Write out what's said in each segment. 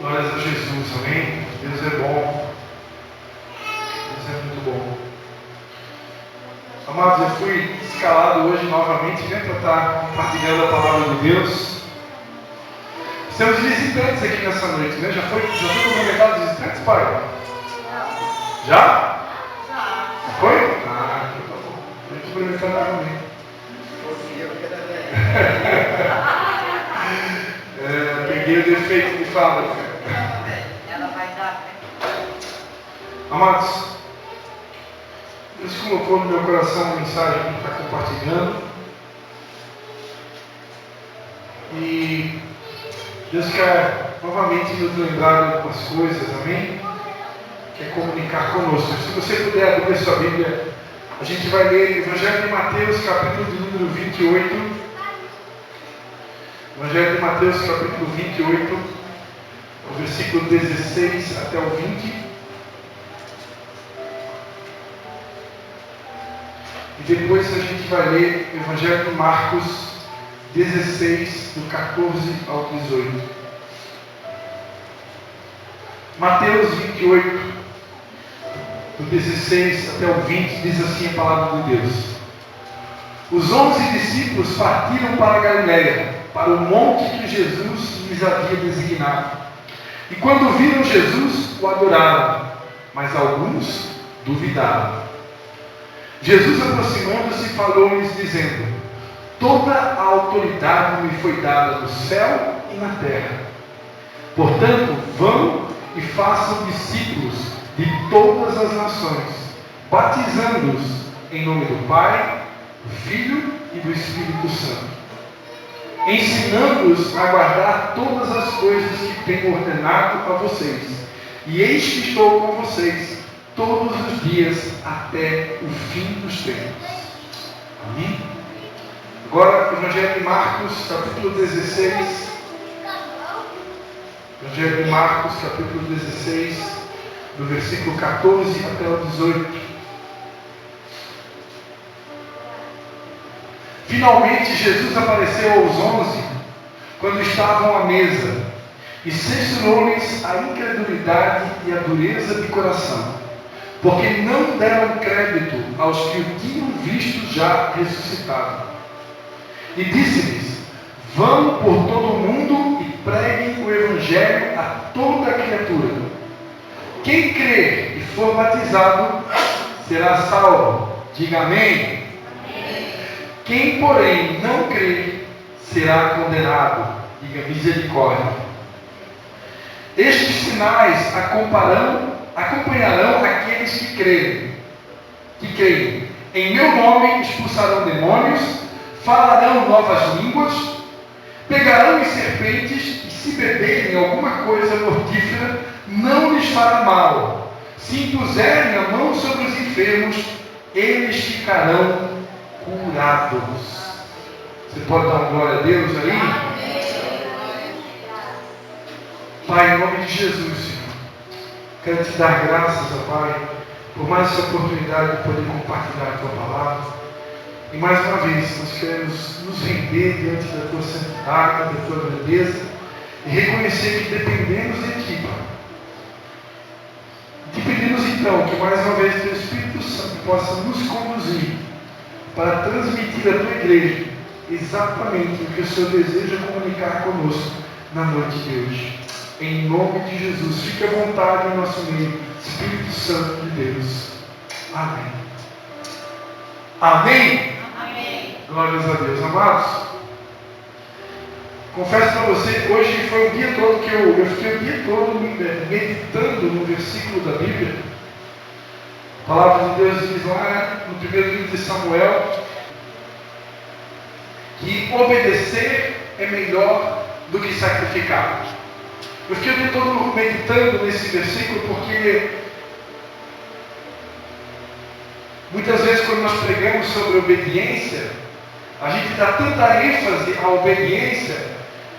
Glórias a Jesus, amém? Deus é bom. Deus é muito bom. Amados, eu fui escalado hoje novamente, para estar compartilhando a palavra de Deus. Temos visitantes aqui nessa noite, né? Já foi cumprimentado os visitantes, pai? Já? Já. Foi? Ah, então tá bom. Vou cumprimentar novamente. Peguei o defeito de fala. Ela vai dar, né? Amados, Deus colocou no meu coração uma mensagem que está compartilhando. E Deus quer novamente nos lembrar de algumas coisas, amém? Quer comunicar conosco. Se você puder abrir a sua Bíblia, a gente vai ler o Evangelho de Mateus, capítulo de número 28. Evangelho de Mateus, capítulo 28, o versículo 16 até o 20. E depois a gente vai ler o Evangelho de Marcos 16, do 14 ao 18. Mateus 28, do 16 até o 20, diz assim a palavra de Deus. Os 11 discípulos partiram para a Galiléia, para o monte que Jesus lhes havia designado. E quando viram Jesus, o adoraram, mas alguns duvidaram. Jesus, aproximando-se, falou-lhes, dizendo: toda a autoridade me foi dada no céu e na terra. Portanto, vão e façam discípulos de todas as nações, batizando-os em nome do Pai, do Filho e do Espírito Santo, ensinando-os a guardar todas as coisas que tenho ordenado a vocês. E eis que estou com vocês todos os dias até o fim dos tempos. Amém? Agora, o Evangelho de Marcos, capítulo 16. Evangelho de Marcos, capítulo 16, do versículo 14 até o 18. Finalmente, Jesus apareceu aos 11, quando estavam à mesa, e censurou-lhes a incredulidade e a dureza de coração, porque não deram crédito aos que o tinham visto já ressuscitado. E disse-lhes: vão por todo o mundo e preguem o Evangelho a toda a criatura. Quem crer e for batizado será salvo. Diga amém. Quem, porém, não crer será condenado. Diga misericórdia. Estes sinais acompanharão aqueles que creem. Em meu nome expulsarão demônios, falarão novas línguas, pegarão em serpentes, e se beberem alguma coisa mortífera, não lhes fará mal. Se impuserem a mão sobre os enfermos, eles ficarão curados. Você pode dar uma glória a Deus aí? Pai, em nome de Jesus, Senhor, quero te dar graças, ó Pai, por mais essa oportunidade de poder compartilhar a tua palavra. E mais uma vez, nós queremos nos render diante da tua santidade, da tua grandeza, e reconhecer que dependemos de ti, Pai. Te pedimos então que mais uma vez o teu Espírito Santo possa nos conduzir para transmitir à tua igreja exatamente o que o Senhor deseja comunicar conosco na noite de hoje. Em nome de Jesus, fique à vontade em nosso meio, Espírito Santo de Deus. Amém. Amém? Amém. Glórias a Deus. Amados, confesso para você que hoje foi o dia todo que eu fiquei o dia todo meditando no versículo da Bíblia. A palavra de Deus diz lá no primeiro livro de Samuel que obedecer é melhor do que sacrificar. Eu fiquei o dia todo meditando nesse versículo porque muitas vezes quando nós pregamos sobre obediência, a gente dá tanta ênfase à obediência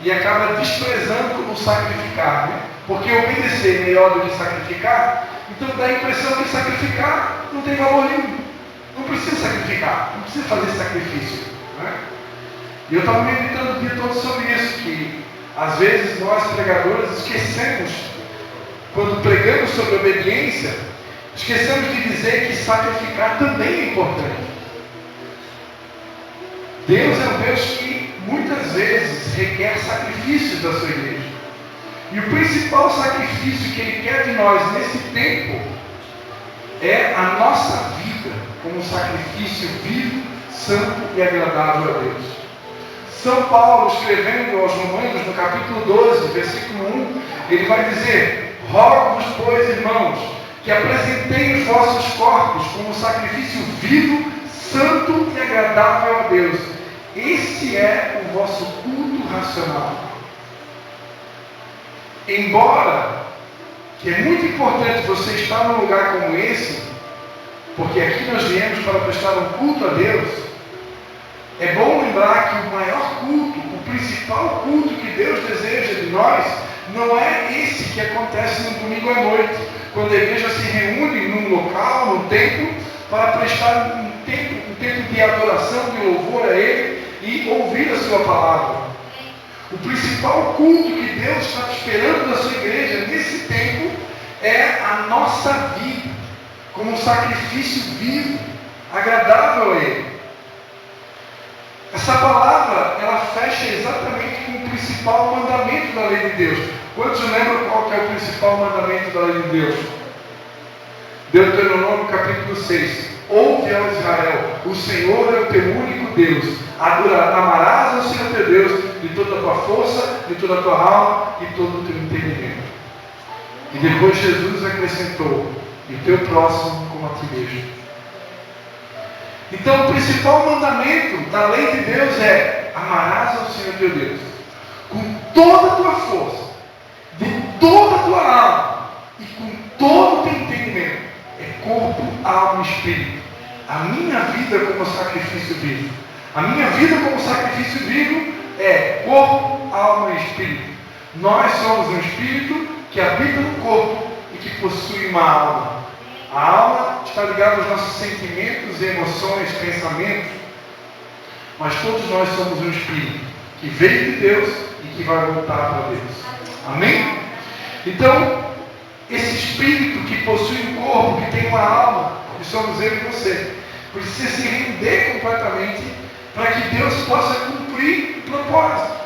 e acaba desprezando o sacrificar, né? Porque obedecer é melhor do que sacrificar, então dá a impressão que sacrificar não tem valor nenhum. Não precisa sacrificar, não precisa fazer sacrifício, né? E eu estava meditando o dia todo sobre isso, que Às vezes nós pregadores esquecemos, quando pregamos sobre obediência, esquecemos de dizer que sacrificar também é importante. Deus é um Deus que muitas vezes requer sacrifícios da sua igreja. E o principal sacrifício que Ele quer de nós nesse tempo é a nossa vida como um sacrifício vivo, santo e agradável a Deus. São Paulo, escrevendo aos Romanos, no capítulo 12, versículo 1, ele vai dizer: rogo-vos, pois, irmãos, que apresenteis os vossos corpos como um sacrifício vivo, santo e agradável a Deus. Esse é o vosso culto racional. Embora que é muito importante você estar num lugar como esse, porque aqui nós viemos para prestar um culto a Deus, é bom lembrar que o maior culto, o principal culto que Deus deseja de nós, não é esse que acontece no domingo à noite, quando a igreja se reúne num local, num templo, para prestar um tempo de adoração, de louvor a Ele e ouvir a sua palavra. O principal culto que Deus está esperando da sua igreja nesse tempo é a nossa vida, como um sacrifício vivo, agradável a Ele. Essa palavra, ela fecha exatamente com o principal mandamento da lei de Deus. Quantos lembram qual que é o principal mandamento da lei de Deus? Deuteronômio capítulo 6. Ouve, ó Israel, o Senhor é o teu único Deus. Amarás ao Senhor teu Deus de toda a tua força, de toda a tua alma e todo o teu entendimento. E depois Jesus acrescentou: e o teu próximo como a ti mesmo. Então o principal mandamento da lei de Deus é: amarás ao Senhor teu Deus com toda a tua força, de toda a tua alma e com todo o teu entendimento. É corpo, alma e espírito. A minha vida como sacrifício vivo. A minha vida como sacrifício vivo é corpo, alma e espírito. Nós somos um espírito que habita no corpo e que possui uma alma. A alma está ligada aos nossos sentimentos, emoções, pensamentos. Mas todos nós somos um espírito que veio de Deus e que vai voltar para Deus. Amém? Então, esse espírito que possui um corpo, que tem uma alma, que somos eu e você, precisa se render completamente para que Deus possa cumprir o propósito.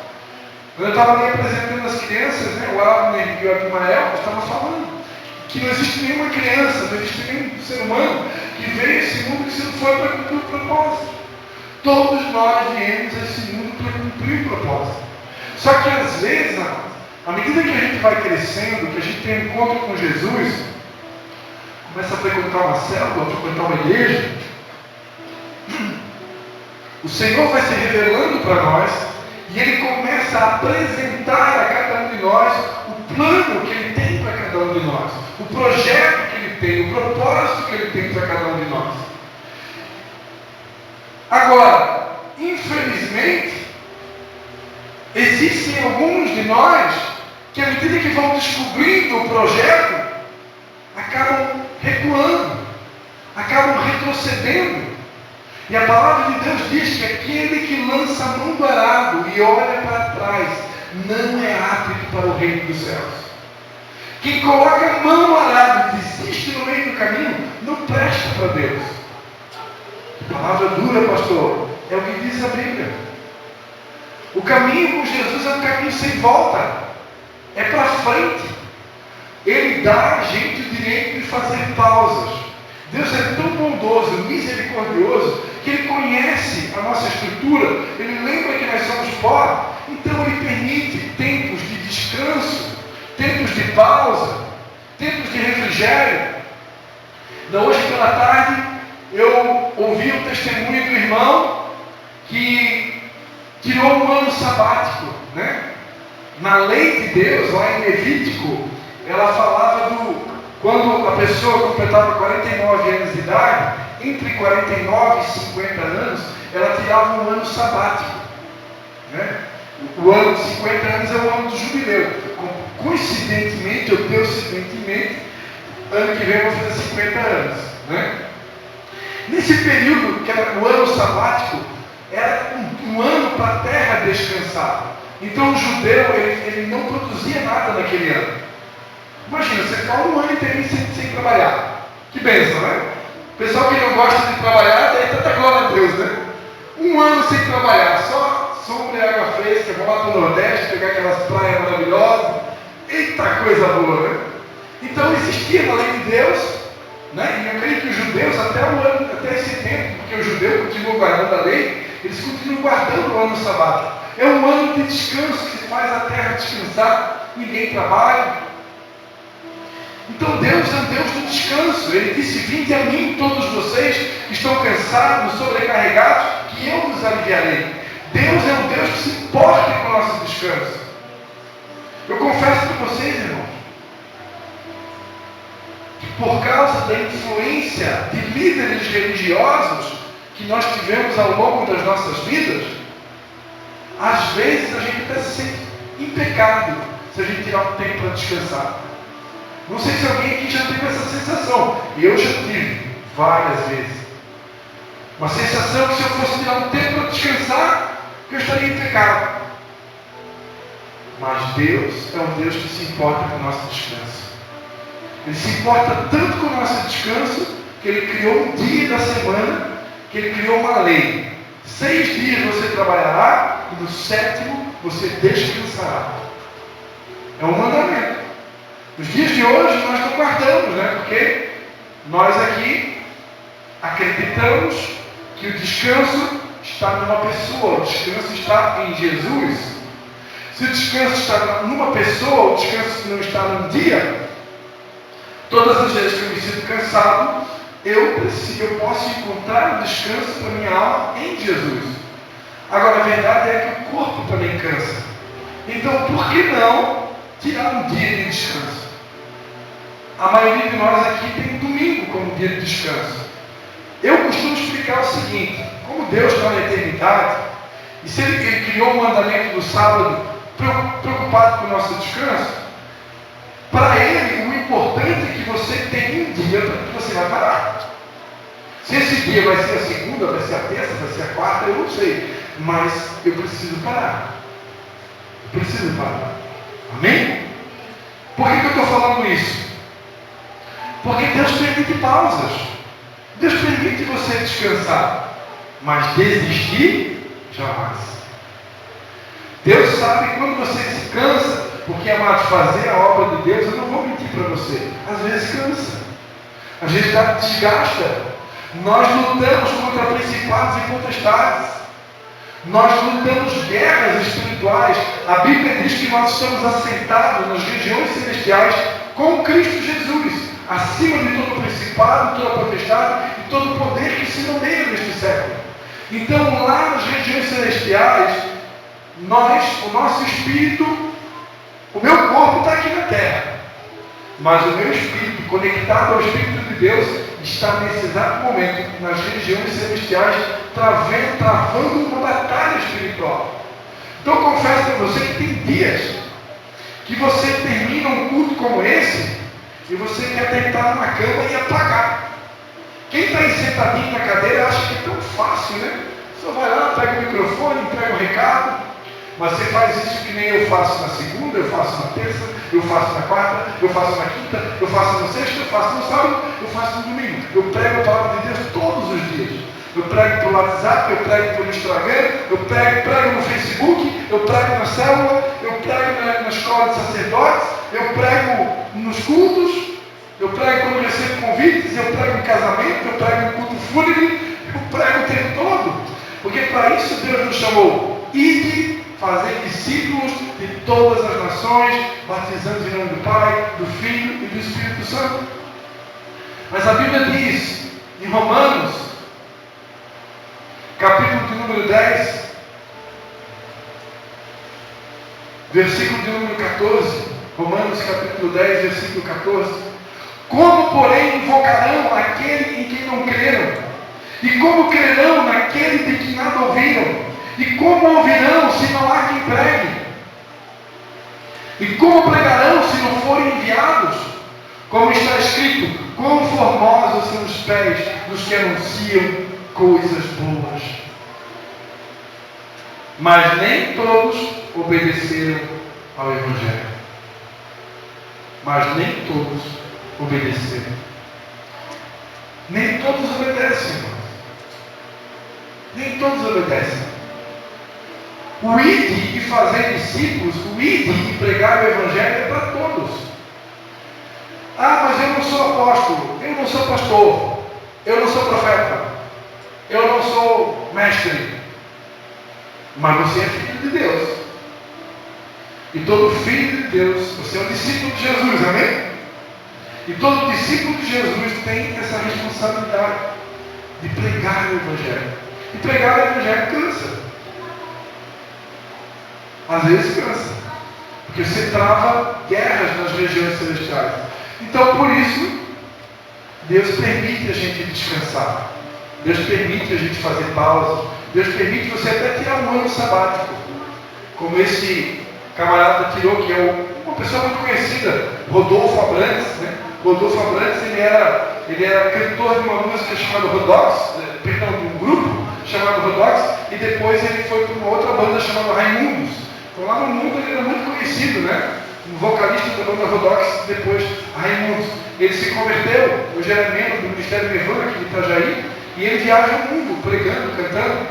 Quando eu estava ali apresentando as crianças, o Abner e o Abimael estavam falando que não existe nenhuma criança, não existe nenhum ser humano que veio a esse mundo que não foi para cumprir o propósito. Todos nós viemos a esse mundo para cumprir o propósito. Só que às vezes, à medida que a gente vai crescendo, que a gente tem um encontro com Jesus, começa a frequentar uma célula, a frequentar uma igreja, o Senhor vai se revelando para nós e Ele começa a apresentar a cada um de nós o plano que Ele tem para cada um de nós, o projeto que Ele tem, o propósito que Ele tem para cada um de nós. Agora, infelizmente, existem alguns de nós que, à medida que vão descobrindo o projeto, acabam recuando, acabam retrocedendo. E a palavra de Deus diz que aquele que lança a mão do arado e olha para trás não é apto para o reino dos céus. Quem coloca a mão no arado e desiste no meio do caminho, não presta para Deus. Palavra dura, pastor, é o que diz a Bíblia. O caminho com Jesus é um caminho sem volta, é para frente. Ele dá a gente o direito de fazer pausas. Deus é tão bondoso, misericordioso, que Ele conhece a nossa estrutura, Ele lembra que nós somos pó, então Ele permite tempos de descanso, tempos de pausa, tempos de refrigério. Hoje pela tarde, eu ouvi o testemunho do irmão que tirou um ano sabático, Na lei de Deus, lá em Levítico, ela falava quando a pessoa completava 49 anos de idade, entre 49 e 50 anos, ela tirava um ano sabático. O ano de 50 anos é o ano do jubileu. Coincidentemente, ou coincidentemente, ano que vem eu vou fazer 50 anos. Nesse período, que era o ano sabático, era um ano para a terra descansar. Então o judeu, ele não produzia nada naquele ano. Imagina, você ficar um ano inteiro sem trabalhar. Que bênção, né? O pessoal que não gosta de trabalhar, daí tanta glória a Deus, né? Um ano sem trabalhar, só sombra e água fresca, vamos lá para o Nordeste, pegar aquelas praias maravilhosas. Eita coisa boa, né? Então existia na lei de Deus, né? E eu creio que os judeus, até esse tempo, porque o judeu continua guardando a lei, eles continuam guardando o ano sabático. É um ano de descanso que faz a terra descansar, ninguém trabalha. Então Deus é um Deus do descanso. Ele disse: vinde a mim todos vocês que estão cansados, sobrecarregados, que eu vos aliviarei. Deus é um Deus que se importa com o nosso descanso. Eu confesso para vocês, irmãos, que por causa da influência de líderes religiosos que nós tivemos ao longo das nossas vidas, às vezes a gente até se sente em pecado se a gente tirar um tempo para descansar. Não sei se alguém aqui já teve essa sensação. Eu já tive várias vezes. Uma sensação que se eu fosse tirar um tempo para descansar, eu estaria em pecado. Mas Deus é um Deus que se importa com o nosso descanso. Ele se importa tanto com o nosso descanso, que Ele criou um dia da semana, que Ele criou uma lei. 6 dias você trabalhará e no 7º você descansará. É um mandamento. Nos dias de hoje nós não guardamos, né? Porque nós aqui acreditamos que o descanso está numa pessoa, o descanso está em Jesus. Se o descanso está numa pessoa, o descanso não está num dia, todas as vezes que eu me sinto cansado, eu posso encontrar o descanso para minha alma em Jesus. Agora a verdade é que o corpo também cansa. Então por que não tirar um dia de descanso? A maioria de nós aqui tem domingo como dia de descanso. Eu costumo explicar o seguinte: como Deus está na eternidade, e se Ele criou o mandamento do sábado preocupado com o nosso descanso, para Ele o importante é que você tenha um dia que você vai parar. Se esse dia vai ser a segunda, vai ser a terça, vai ser a quarta, eu não sei, mas eu preciso parar. Eu preciso parar. Amém? Por que eu estou falando isso? Porque Deus permite pausas. Deus permite você descansar. Mas desistir, jamais. Deus sabe quando você se cansa. Porque, amado, fazer a obra de Deus, eu não vou mentir para você, às vezes cansa. Às vezes desgasta. Nós lutamos contra principados e potestades. Nós lutamos guerras espirituais. A Bíblia diz que nós estamos assentados nas regiões celestiais com Cristo Jesus, acima de todo principado, toda potestade e todo poder que se nomeia neste século. Então, lá nas regiões celestiais, o nosso espírito, o meu corpo está aqui na terra, mas o meu espírito, conectado ao Espírito de Deus, está nesse exato momento nas regiões celestiais, travando uma batalha espiritual. Então, eu confesso para você que tem dias que você termina um culto como esse e você quer deitar numa cama e apagar. Quem está aí sentadinho na cadeira acha que é tão fácil, né? Só vai lá, pega o microfone, entrega o recado. Mas você faz isso que nem eu faço na segunda, eu faço na terça, eu faço na quarta, eu faço na quinta, eu faço na sexta, eu faço no sábado, eu faço no domingo. Eu prego a palavra de Deus todos os dias. Eu prego pelo WhatsApp, eu prego pelo Instagram, eu prego no Facebook, eu prego na célula, eu prego na escola de sacerdotes, eu prego nos cultos, eu prego quando eu recebo convites, eu prego em casamento, eu prego em culto fúnebre, eu prego o tempo todo. Porque para isso Deus nos chamou. Ide fazer discípulos de todas as nações, batizando em nome do Pai, do Filho e do Espírito Santo. Mas a Bíblia diz, em Romanos, capítulo de número 10, versículo de número 14, Romanos capítulo 10, versículo 14, como porém invocarão aquele em quem não creram? E como crerão naquele de que nada ouviram? E como ouvirão se não há quem pregue? E como pregarão se não forem enviados? Como está escrito, quão formosos são os pés dos que anunciam coisas boas. Mas nem todos obedeceram ao Evangelho. Mas nem todos obedeceram. Nem todos obedecem, irmãos. Nem todos obedecem. O ide e fazer discípulos, o ide e pregar o Evangelho é para todos. Ah, mas eu não sou apóstolo, eu não sou pastor, eu não sou profeta, eu não sou mestre. Mas você é filho de Deus. E todo filho de Deus, você é um discípulo de Jesus, amém? E todo discípulo de Jesus tem essa responsabilidade de pregar o Evangelho. E pregar o Evangelho cansa. Às vezes cansa. Porque você trava guerras nas regiões celestiais. Então, por isso, Deus permite a gente descansar. Deus permite a gente fazer pausa. Deus permite você até tirar um ano sabático. Como esse camarada tirou, que é uma pessoa muito conhecida, Rodolfo Abrantes, né? Rodolfo Abrantes, ele era cantor de uma música chamada Rodox, perdão, de um grupo chamado Rodox, e depois ele foi para uma outra banda chamada Raimundos. Então lá no mundo ele era muito conhecido, né? Um vocalista da banda Rodox, depois Raimundos. Ele se converteu, hoje era membro do Ministério Nirvana aqui de Itajaí, e ele viaja o mundo, pregando, cantando.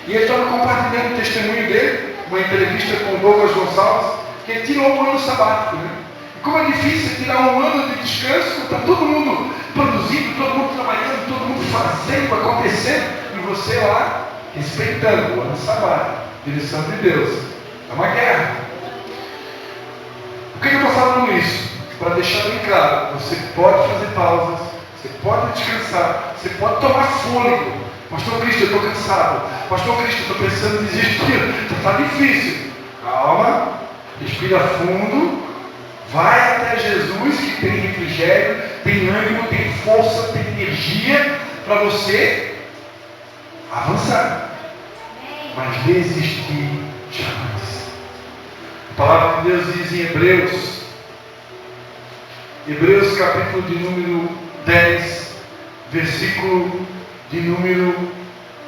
E ele estava compartilhando o testemunho dele, uma entrevista com o Douglas Gonçalves, que ele tirou um ano sabático, né? E como é difícil tirar um ano de descanso, está todo mundo produzindo, todo mundo trabalhando, todo mundo fazendo, acontecendo, e você lá, respeitando o ano sabático, direção de Deus. É uma guerra. Por que eu estou falando isso? Para deixar bem claro, você pode fazer pausas, você pode descansar, você pode tomar fôlego. Pastor Cristo, eu estou cansado. Pastor Cristo, eu estou pensando em desistir. Está difícil. Calma, respira fundo, vai até Jesus, que tem refrigério, tem ânimo, tem força, tem energia para você avançar. Mas desistir jamais. A palavra de Deus diz em Hebreus capítulo de número 10, versículo de número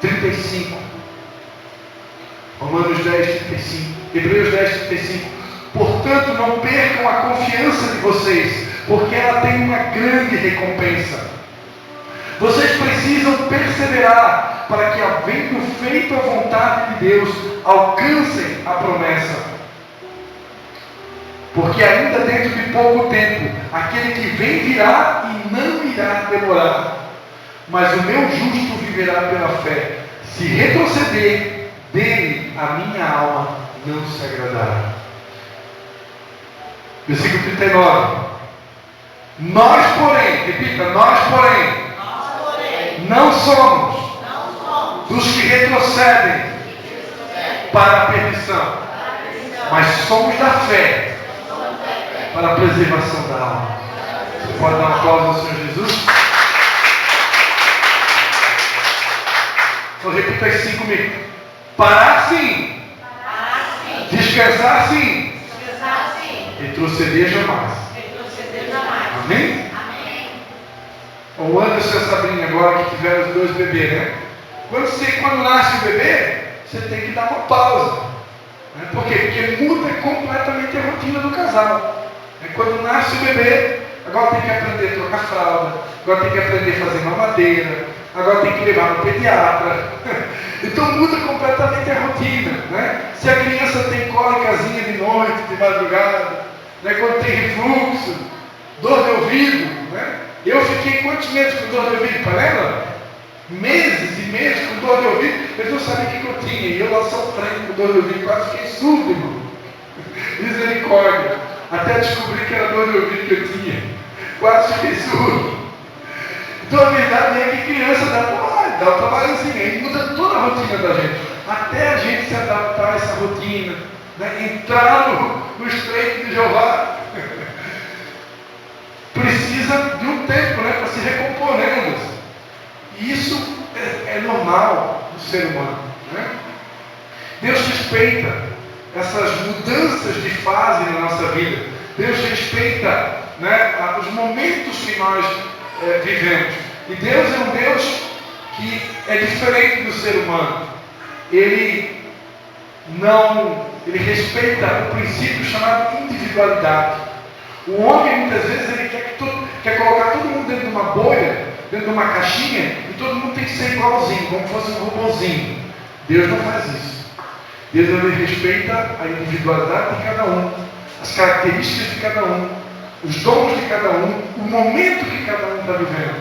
35. Romanos 10, 35. Hebreus 10, 35. Portanto, não percam a confiança de vocês, porque ela tem uma grande recompensa. Vocês precisam perseverar para que, havendo feito a vontade de Deus, alcancem a promessa. Porque ainda dentro de pouco tempo, aquele que vem virá e não irá demorar. Mas o meu justo viverá pela fé. Se retroceder, dele a minha alma não se agradará. Versículo 39. Nós, porém, repita, nós, porém, não somos dos que retrocedem para a perdição, mas somos da fé para a preservação da alma. Você pode dar um aplauso ao Senhor Jesus? Então repita assim comigo. Parar sim. Descansar sim. Retroceder jamais. Amém? O Anderson e a Sabrina agora que tiveram os dois bebês, né? Quando nasce o bebê, você tem que dar uma pausa. Né? Por quê? Porque muda completamente a rotina do casal. Quando nasce o bebê, agora tem que aprender a trocar fralda, agora tem que aprender a fazer mamadeira, agora tem que levar no pediatra. Então muda completamente a rotina. Né? Se a criança tem cólicazinha de noite, de madrugada, né? Quando tem refluxo, dor de ouvido, né? Eu fiquei quantos meses com dor de ouvido, panela? Meses e meses com dor de ouvido, eles não sabiam o que eu tinha, e eu lá sofrendo com dor de ouvido, quase fiquei surdo, irmão. Misericórdia. Até descobri que era dor de ouvido que eu tinha. Quase fiquei surdo. Então a verdade é que criança dá um trabalhozinho, aí muda toda a rotina da gente. Até a gente se adaptar a essa rotina, né? Entrar no estreito de Jeová. Precisa de um tempo, né, para se recompor, né, Anderson? E isso é normal do ser humano. Né? Deus respeita essas mudanças de fase na nossa vida. Deus respeita, né, os momentos que nós vivemos. E Deus é um Deus que é diferente do ser humano. Ele ele respeita o princípio chamado individualidade. O homem, muitas vezes, ele quer colocar todo mundo dentro de uma bolha, dentro de uma caixinha, e todo mundo tem que ser igualzinho, como se fosse um robozinho. Deus não faz isso. Deus, ele respeita a individualidade de cada um, as características de cada um, os dons de cada um, o momento que cada um está vivendo.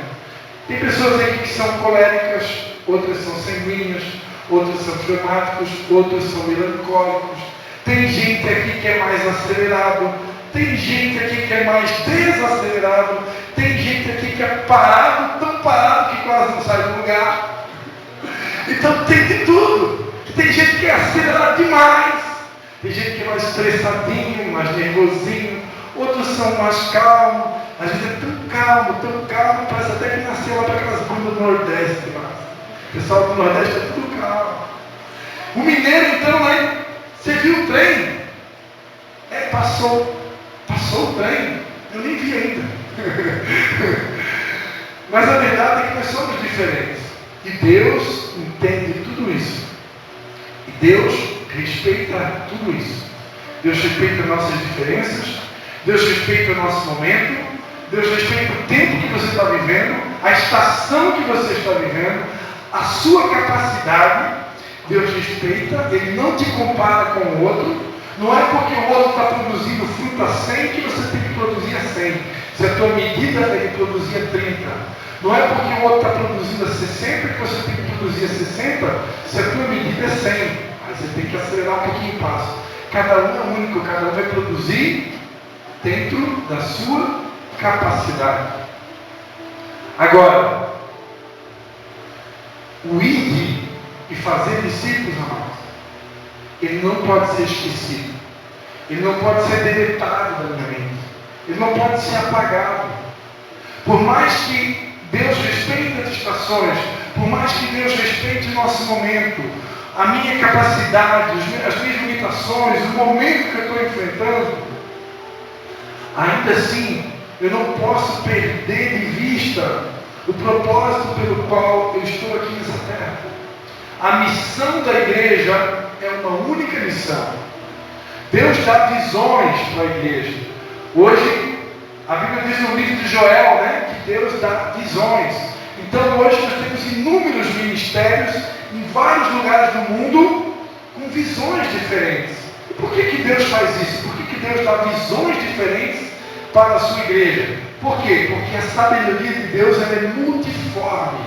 Tem pessoas aqui que são coléricas, outras são sanguíneas, outros são fleumáticos, outros são melancólicos. Tem gente aqui que é mais acelerado, tem gente aqui que é mais desacelerado, tem gente aqui que é parado, tão parado que quase não sai do lugar. Então tem de tudo. Tem gente que é acelerado demais, tem gente que é mais estressadinho, mais nervosinho, outros são mais calmos. Às vezes é tão calmo, parece até que nasceu lá para aquelas bandas do Nordeste. O pessoal do Nordeste é tudo calmo. O mineiro, então, né? Você viu o trem? Passou o trem. Eu nem vi ainda. Mas a verdade é que nós somos diferentes. E Deus entende tudo isso. E Deus respeita tudo isso. Deus respeita nossas diferenças. Deus respeita o nosso momento. Deus respeita o tempo que você está vivendo, a estação que você está vivendo, a sua capacidade. Deus respeita, Ele não te compara com o outro. Não é porque o outro está produzindo fruta 100 que você tem que produzir a 100. Se a tua medida ele produzia 30. Não é porque o outro está produzindo a 60 que você tem que produzir a 60, se a tua medida é 100. Aí você tem que acelerar um pouquinho o passo. Cada um é único, cada um vai produzir dentro da sua capacidade. Agora, o ir e fazer discípulos, amados, ele não pode ser esquecido. Ele não pode ser deletado da minha mente. Ele não pode ser apagado. Por mais que Deus respeite as estações, por mais que Deus respeite o nosso momento, a minha capacidade, as minhas limitações, o momento que eu estou enfrentando, ainda assim, eu não posso perder de vista o propósito pelo qual eu estou aqui nessa terra. A missão da igreja é uma única missão. Deus dá visões para a igreja. Hoje, a Bíblia diz no livro de Joel, que Deus dá visões. Então hoje nós temos inúmeros ministérios em vários lugares do mundo com visões diferentes. E por que Deus faz isso? Por que Deus dá visões diferentes para a sua igreja? Por quê? Porque a sabedoria de Deus ela é multiforme.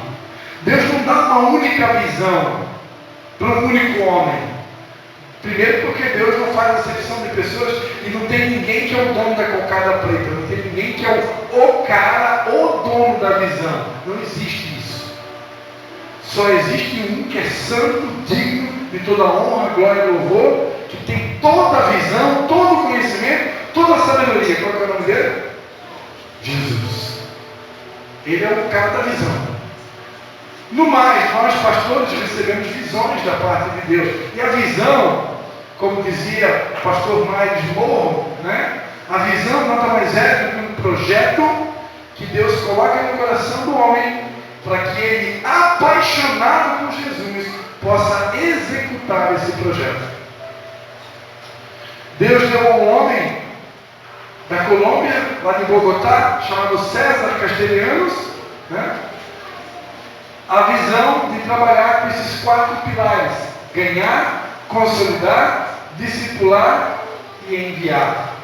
Deus não dá uma única visão para um único homem. Primeiro porque Deus não faz acepção de pessoas e não tem ninguém que é o dono da cocada preta, não tem ninguém que é o cara, o dono da visão. Não existe isso. Só existe um que é santo, digno de toda honra, glória e louvor, que tem toda a visão, todo o conhecimento, toda a sabedoria. Qual é o nome dele? Jesus. Ele é o cara da visão. No mais, nós pastores recebemos visões da parte de Deus. E a visão, como dizia o pastor Miles Morro, a visão nada mais é do que um projeto que Deus coloca no coração do homem para que ele, apaixonado por Jesus, possa executar esse projeto. Deus deu a um homem da Colômbia, lá de Bogotá, chamado César Castellanos, a visão de trabalhar com esses 4 pilares: ganhar, consolidar, discipular e enviar.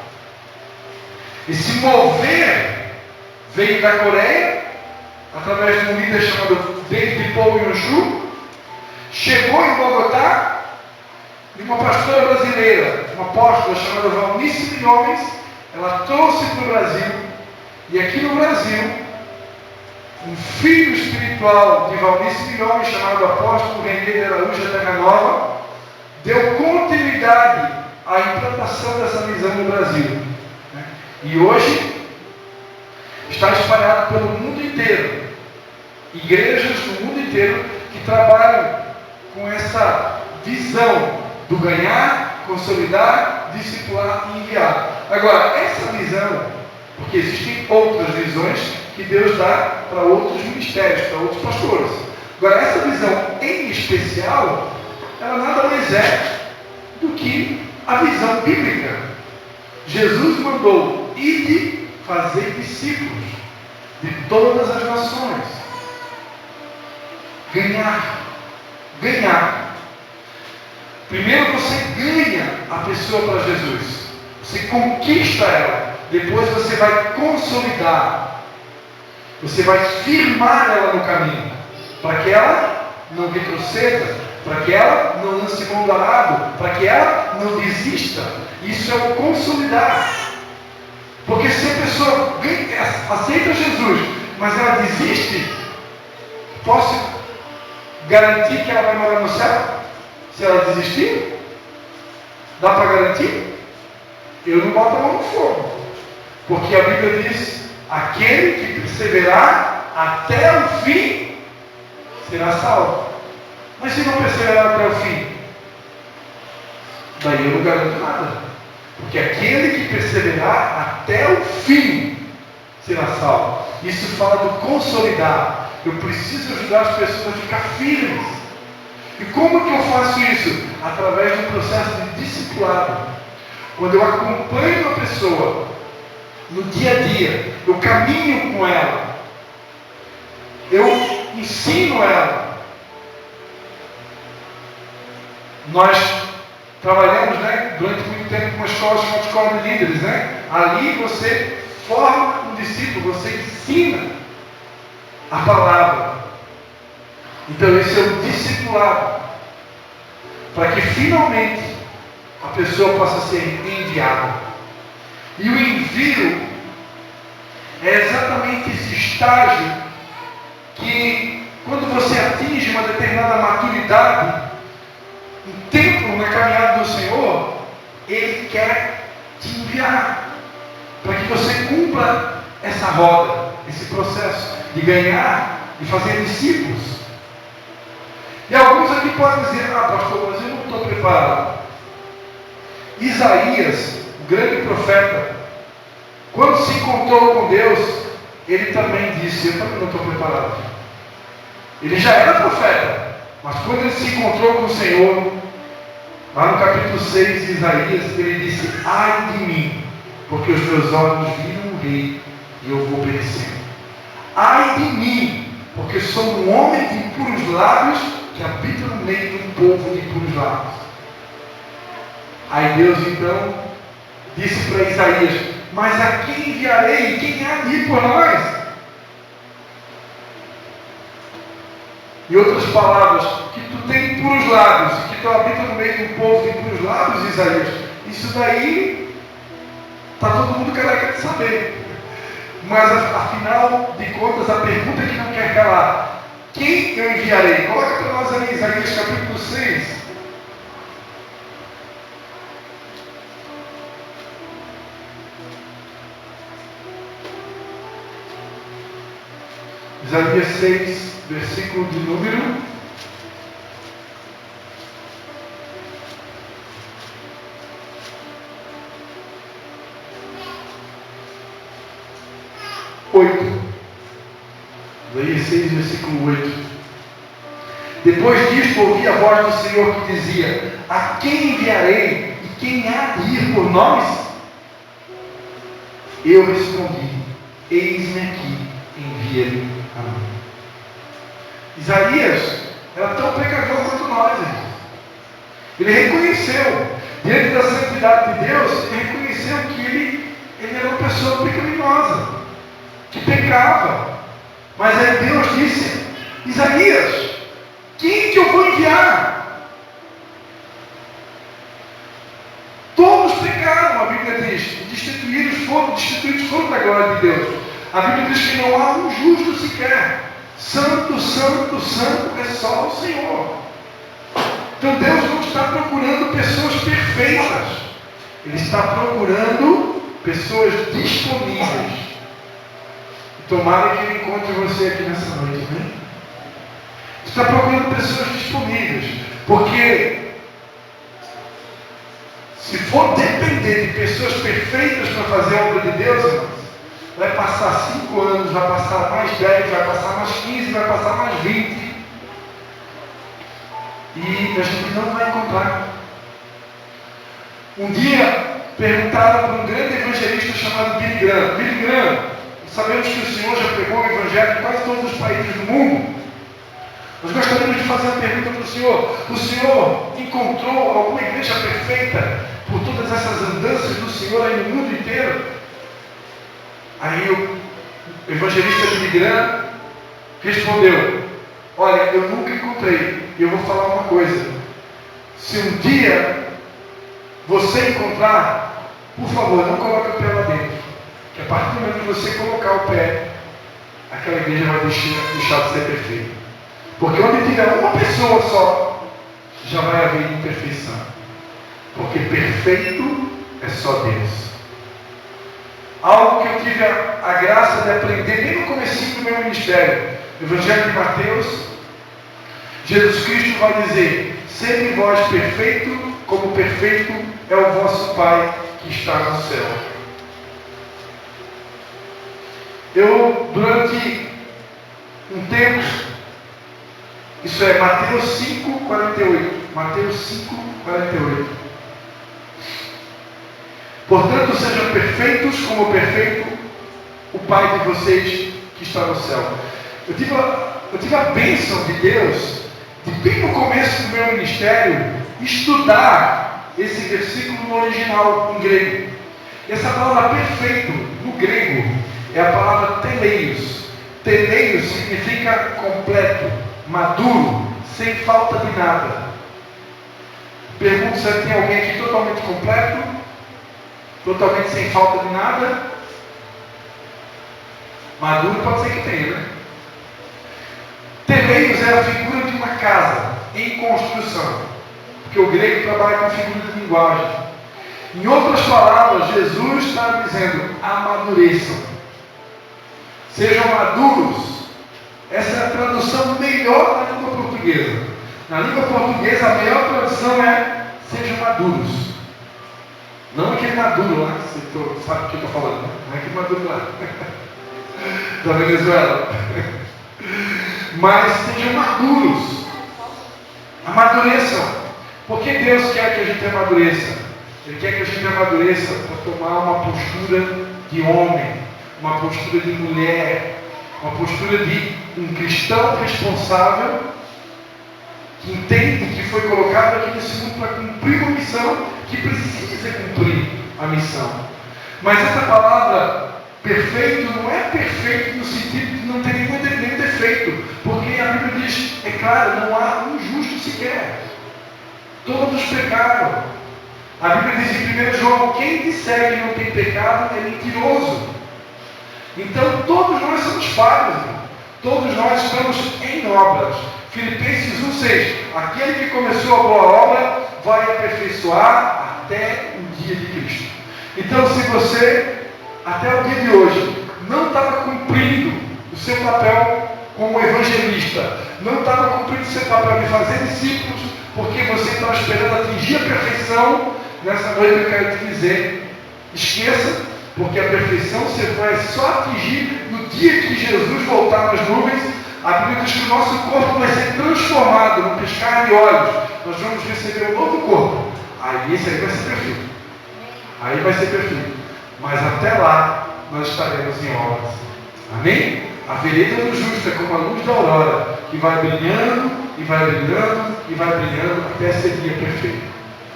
Esse mover veio da Coreia, através de um líder chamado David Paul Yonshu, chegou em Bogotá, e uma pastora brasileira, uma apóstola chamada Valnice Milhões, ela trouxe para o Brasil, e aqui no Brasil, um filho espiritual de Valnice Milhões, chamado apóstolo René de Araújo Terra Nova, deu continuidade à implantação dessa visão no Brasil. E hoje está espalhado pelo mundo inteiro, igrejas no mundo inteiro que trabalham com essa visão do ganhar, consolidar, discipular e enviar. Agora, essa visão, porque existem outras visões que Deus dá para outros ministérios, para outros pastores. Agora, essa visão em especial, ela nada mais é do que a visão bíblica. Jesus mandou: ide fazer discípulos de todas as nações. Ganhar. Primeiro você ganha a pessoa para Jesus. Você conquista ela. Depois você vai consolidar. Você vai firmar ela no caminho. Para que ela não retroceda. Para que ela não lance mão do arado. Para que ela não desista. Isso é o consolidar. Porque se a pessoa aceita Jesus, mas ela desiste, posso garantir que ela vai morar no céu? Se ela desistir? Dá para garantir? Eu não boto a mão no fogo. Porque a Bíblia diz: aquele que perseverar até o fim será salvo. Mas se não perseverar até o fim, daí eu não garanto nada. Porque aquele que perseverar até o fim será salvo. Isso fala do consolidar. Eu preciso ajudar as pessoas a ficar firmes. E como que eu faço isso? Através de um processo de discipulado. Quando eu acompanho uma pessoa no dia a dia, eu caminho com ela, eu ensino ela. Nós trabalhamos, durante muito tempo com uma escola chamada Escola de Líderes, Ali você forma um discípulo, você ensina a palavra. Então esse é o discipulado, para que finalmente a pessoa possa ser enviada. E o envio é exatamente esse estágio que, quando você atinge uma determinada maturidade, um tempo na caminhada do Senhor, Ele quer te enviar, para que você cumpra essa roda, esse processo de ganhar e fazer discípulos. E alguns aqui podem dizer: pastor, mas eu não estou preparado. Isaías, o grande profeta, quando se encontrou com Deus, ele também disse: eu também não estou preparado. Ele já era profeta, mas quando ele se encontrou com o Senhor, lá no capítulo 6 de Isaías, ele disse: ai de mim, porque os meus olhos viram o rei e eu vou obedecer. Ai de mim, porque sou um homem de impuros lábios, que habita no meio de um povo de impuros lábios. Aí Deus então disse para Isaías: mas a quem enviarei? Quem há de ir por nós? Em outras palavras, que tu tem impuros lábios, que tu habita no meio de um povo de impuros lábios, Isaías. Isso daí está todo mundo querendo saber. Mas afinal de contas, a pergunta que não quer calar: quem eu enviarei? Coloca para nós ali Isaías capítulo 6. Isaías 6, versículo de número 8. Isaías 6, versículo 8. Depois disto ouvi a voz do Senhor que dizia: a quem enviarei e quem há de ir por nós? Eu respondi: eis-me aqui, envia-me a mim. Isaías era tão pecador quanto nós, irmãos. Ele reconheceu, diante da santidade de Deus, ele reconheceu que ele era uma pessoa pecaminosa, que pecava. Mas aí Deus disse: Isaías, quem que eu vou enviar? Todos pecaram, a Bíblia diz, destituídos foram da glória de Deus. A Bíblia diz que não há um justo sequer. Santo, santo, santo é só o Senhor. Então Deus não está procurando pessoas perfeitas. Ele está procurando pessoas disponíveis. Tomara que Ele encontre você aqui nessa noite, né? Está procurando pessoas disponíveis. Porque se for depender de pessoas perfeitas para fazer a obra de Deus, irmãos, vai passar 5 anos, vai passar mais 10, vai passar mais 15, vai passar mais 20. E a gente não vai encontrar. Um dia, perguntaram para um grande evangelista chamado Billy Graham: Billy Graham, sabemos que o Senhor já pregou o Evangelho em quase todos os países do mundo. Nós gostaríamos de fazer uma pergunta para o Senhor. O Senhor encontrou alguma igreja perfeita por todas essas andanças do Senhor aí no mundo inteiro? Aí o evangelista Billy Graham respondeu: olha, eu nunca encontrei. E eu vou falar uma coisa: se um dia você encontrar, por favor, não coloque o pé lá dentro. Que a partir do momento que você colocar o pé, aquela igreja vai deixar de ser perfeita. Porque onde tiver uma pessoa só, já vai haver imperfeição. Porque perfeito é só Deus. Algo que eu tive a graça de aprender bem no comecinho do meu ministério. No Evangelho de Mateus, Jesus Cristo vai dizer: sede vós perfeito, como perfeito é o vosso Pai que está no céu. Eu, durante um tempo, isso é Mateus 5:48. Mateus 5:48. Portanto, sejam perfeitos como perfeito o Pai de vocês que está no céu. Eu tive a bênção de Deus de, bem no começo do meu ministério, estudar esse versículo no original, em grego. Essa palavra perfeito, no grego, é a palavra teleios. Teleios significa completo, maduro, sem falta de nada. Pergunto se tem alguém aqui totalmente completo, totalmente sem falta de nada. Maduro pode ser que tenha, né? Teleios é a figura de uma casa em construção, porque o grego trabalha com figura de linguagem. Em outras palavras, Jesus está dizendo: amadureçam, sejam maduros. Essa é a tradução melhor da língua portuguesa. Na língua portuguesa, a melhor tradução é: sejam maduros. Não aquele maduro lá, você sabe o que eu estou falando, né? Não é aquele maduro lá da Venezuela. Mas sejam maduros. Amadureçam. Por que Deus quer que a gente amadureça? Ele quer que a gente amadureça para tomar uma postura de homem, uma postura de mulher, uma postura de um cristão responsável que entende que foi colocado aqui nesse mundo para cumprir uma missão, que precisa cumprir a missão. Mas essa palavra perfeito não é perfeito no sentido de não ter nenhum defeito, porque a Bíblia diz, é claro, não há um justo sequer. Todos pecaram. A Bíblia diz em 1 João: quem disser que não tem pecado é mentiroso. Então todos nós somos falhos, todos nós estamos em obras. Filipenses 1:6: aquele que começou a boa obra vai aperfeiçoar até o dia de Cristo. Então, se você até o dia de hoje não estava cumprindo o seu papel como evangelista, não estava cumprindo o seu papel de fazer discípulos, porque você estava esperando atingir a perfeição, nessa noite eu quero te dizer: esqueça, porque a perfeição você vai só atingir no dia que Jesus voltar nas nuvens. A Bíblia diz que o nosso corpo vai ser transformado no piscar de olhos. Nós vamos receber um novo corpo. Aí esse aí vai ser perfeito. Aí vai ser perfeito. Mas até lá nós estaremos em obras. Amém? A vereda do justo é como a luz da aurora, que vai brilhando, e vai brilhando, e vai brilhando, até ser dia perfeito.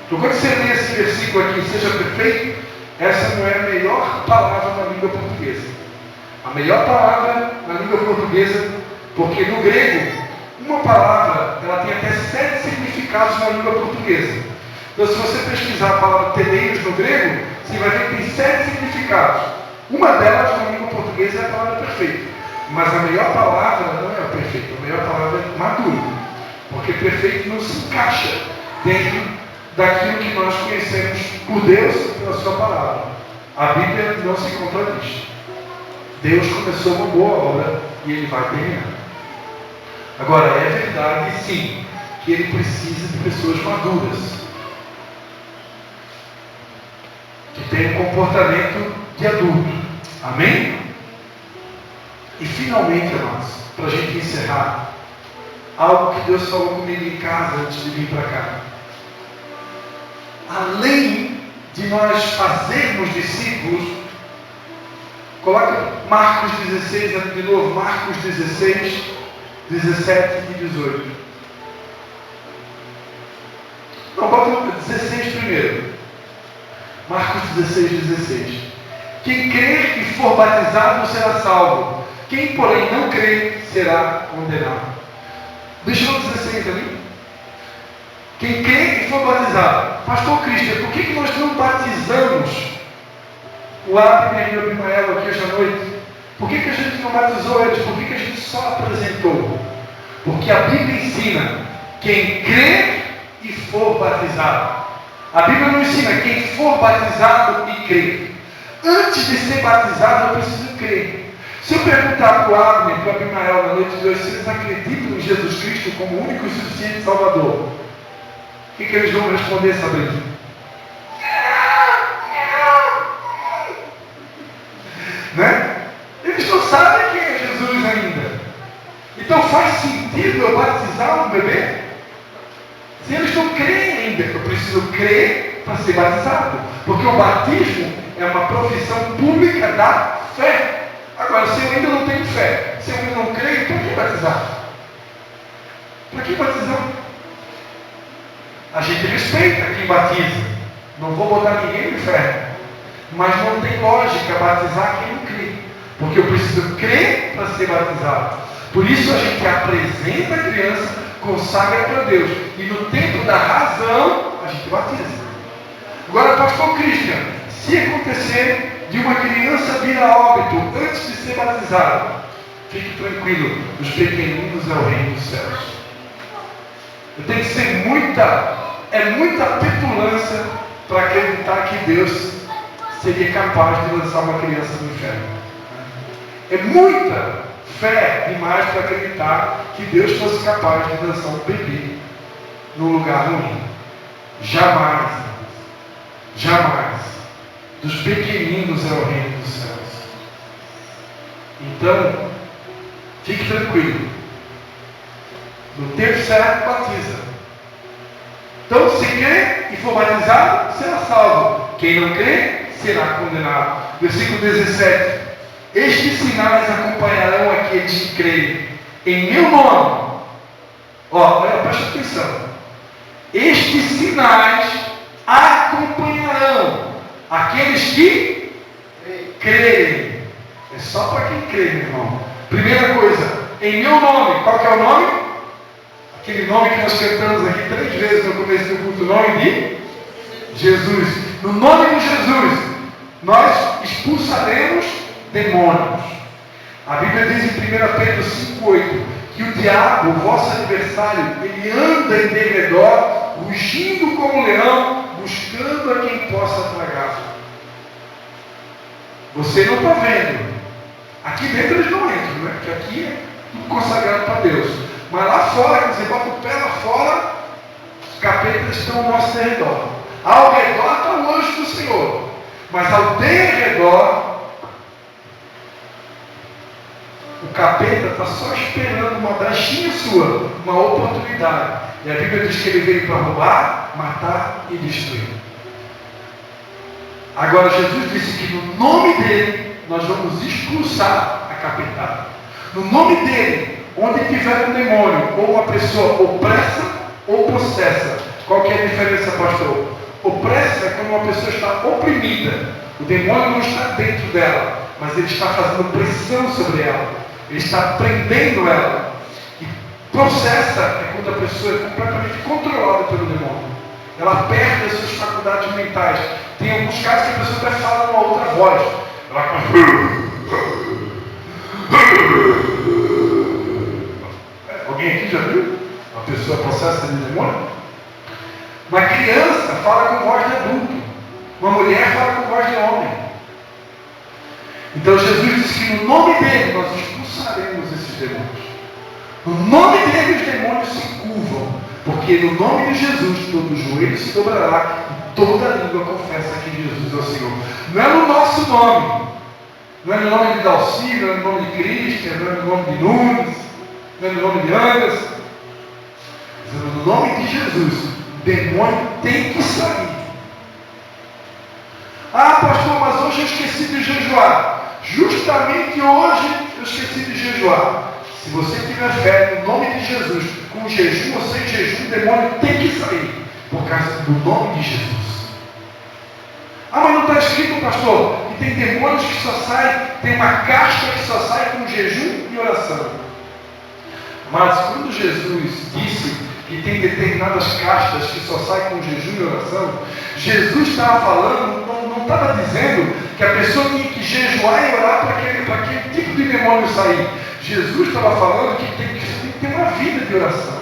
Então quando você lê esse versículo aqui, seja perfeito, essa não é a melhor palavra na língua portuguesa. A melhor palavra na língua portuguesa, porque no grego, uma palavra, ela tem até 7 significados na língua portuguesa. Então se você pesquisar a palavra teleios no grego, você vai ver que tem 7 significados. Uma delas na língua portuguesa é a palavra perfeito. Mas a melhor palavra não é o perfeito, a melhor palavra é maduro. Porque perfeito não se encaixa dentro daquilo que nós conhecemos por Deus e pela sua palavra. A Bíblia não se contradiz. Deus começou uma boa obra e Ele vai terminar. Agora, é verdade, sim, que Ele precisa de pessoas maduras, que tenham um comportamento de adulto. Amém? E finalmente, amados, para a gente encerrar, algo que Deus falou comigo em casa antes de vir para cá. Além de nós fazermos discípulos, coloca Marcos 16 aqui de novo, Marcos 16, 17 e 18. Não, bota 16 primeiro. Marcos 16, 16. Quem crer e for batizado será salvo. Quem, porém, não crer será condenado. Deixa eu 16 ali. Quem crer e for batizado. Pastor Cristian, por que nós não batizamos o Abner e o Abimael aqui hoje à noite? Por que a gente não batizou eles? Por que a gente só apresentou? Porque a Bíblia ensina quem crer e for batizado. A Bíblia não ensina quem for batizado e crer. Antes de ser batizado, eu preciso crer. Se eu perguntar para o Abner e para o Abimael na noite de hoje se eles acreditam em Jesus Cristo como o único e suficiente Salvador, o que eles vão responder, Sabrina? Né? Eles não sabem quem é Jesus ainda. Então faz sentido eu batizar um bebê? Se eles não creem ainda, eu preciso crer para ser batizado. Porque o batismo é uma profissão pública da fé. Agora, se eu ainda não tenho fé, se eu ainda não creio, para que batizar? Para que batizar? A gente respeita quem batiza. Não vou botar ninguém no inferno. Mas não tem lógica batizar quem não crê. Porque eu preciso crer para ser batizado. Por isso a gente apresenta a criança, consagra para Deus. E no tempo da razão, a gente batiza. Agora, pastor Cristian, se acontecer de uma criança vir a óbito antes de ser batizada, fique tranquilo, os pequeninos é o reino dos céus. Eu tenho que ser muita petulância para acreditar que Deus seria capaz de lançar uma criança no inferno. É muita fé demais para acreditar que Deus fosse capaz de lançar um bebê num lugar ruim. Jamais. Jamais. Dos pequeninos é o reino dos céus. Então, fique tranquilo. No tempo certo, batiza. Então, se crê e for batizado, será salvo. Quem não crê, será condenado. Versículo 17. Estes sinais acompanharão aqueles que creem em meu nome. Olha, presta atenção. Estes sinais acompanharão aqueles que creem. É só para quem crê, meu irmão. Primeira coisa, em meu nome. Qual que é o nome? Aquele nome que nós cantamos aqui 3 vezes no começo do culto. O nome de Jesus. No nome de Jesus, nós expulsaremos demônios. A Bíblia diz em 1 Pedro 5,8 que o diabo, o vosso adversário, ele anda em derredor, rugindo como um leão, buscando a quem possa tragar. Você não está vendo. Aqui dentro eles não entram, né? Porque aqui é tudo consagrado para Deus. Mas lá fora, quando você bota o pé lá fora, os capetas estão ao nosso redor. Ao redor está o anjo do Senhor. Mas ao derredor, o capeta está só esperando uma brechinha sua, uma oportunidade. E a Bíblia diz que ele veio para roubar, matar e destruir. Agora Jesus disse que no nome dele nós vamos expulsar a capetada. No nome dele, onde tiver um demônio ou uma pessoa opressa ou possessa. Qual que é a diferença, pastor? Opressa é quando uma pessoa está oprimida. O demônio não está dentro dela, mas ele está fazendo pressão sobre ela. Ele está prendendo ela. E processa é quando a pessoa é completamente controlada pelo demônio. Ela perde as suas faculdades mentais. Tem alguns casos que a pessoa até fala uma outra voz. Ela começa... Alguém aqui já viu uma pessoa possessa de demônio? Uma criança fala com voz de adulto. Uma mulher fala com voz de homem. Então Jesus disse que no nome dele nós expulsaremos esses demônios. No nome dele os demônios se curvam. Porque no nome de Jesus todo joelho se dobrará e toda língua confessa que Jesus é o Senhor. Não é no nosso nome. Não é no nome de Dalci, não é no nome de Cristian, não é no nome de Nunes, não é no nome de Anderson. Mas no nome de Jesus, o demônio tem que sair. Ah, pastor, mas hoje eu esqueci de jejuar. Justamente hoje eu esqueci de jejuar. Se você tiver fé no nome de Jesus, com jejum ou sem jejum, o demônio tem que sair, por causa do nome de Jesus. Ah, mas não está escrito, pastor, que tem demônios que só saem, tem uma casta que só sai com jejum e oração. Mas quando Jesus disse que tem determinadas castas que só saem com jejum e oração, Jesus estava falando, não estava dizendo que a pessoa tinha que jejuar e orar para aquele tipo de demônio sair. Jesus estava falando que tem que ter uma vida de oração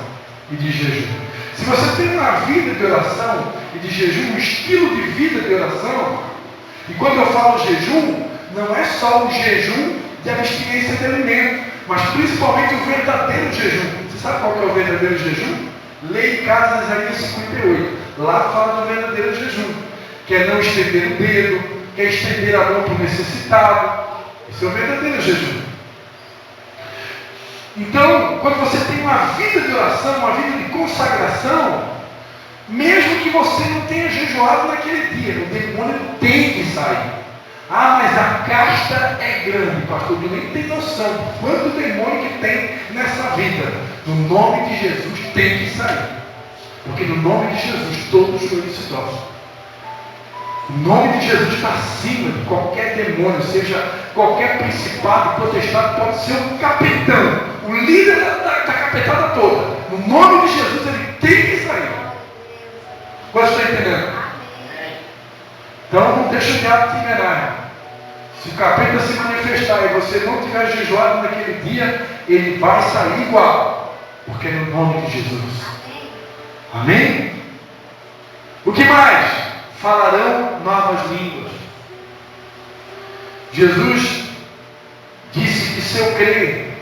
e de jejum. Se você tem uma vida de oração e de jejum, um estilo de vida de oração, e quando eu falo jejum, não é só o jejum de abstinência de alimento, mas principalmente o verdadeiro jejum. Você sabe qual que é o verdadeiro jejum? Leia em casa Isaías 58. Lá fala do verdadeiro jejum, que é não estender o dedo, que é estender a mão para o necessitado. Esse é o verdadeiro jejum. Então, quando você tem uma vida de oração, uma vida de consagração, mesmo que você não tenha jejuado naquele dia, o demônio tem que sair. Ah, mas a casta é grande, pastor, tu nem tem noção de quanto demônio que tem nessa vida. No nome de Jesus tem que sair. Porque no nome de Jesus todos os joelhos se dobram. O nome de Jesus está acima de qualquer demônio, seja qualquer principado, potestade, pode ser o capitão, o líder da capetada toda. No nome de Jesus ele tem que sair. Você está entendendo? Então não deixa o diabo te enganar. Se o capeta se manifestar e você não tiver jejuado naquele dia, ele vai sair igual. Porque é no nome de Jesus. Amém? O que mais? Falarão novas línguas. Jesus disse que se eu crer,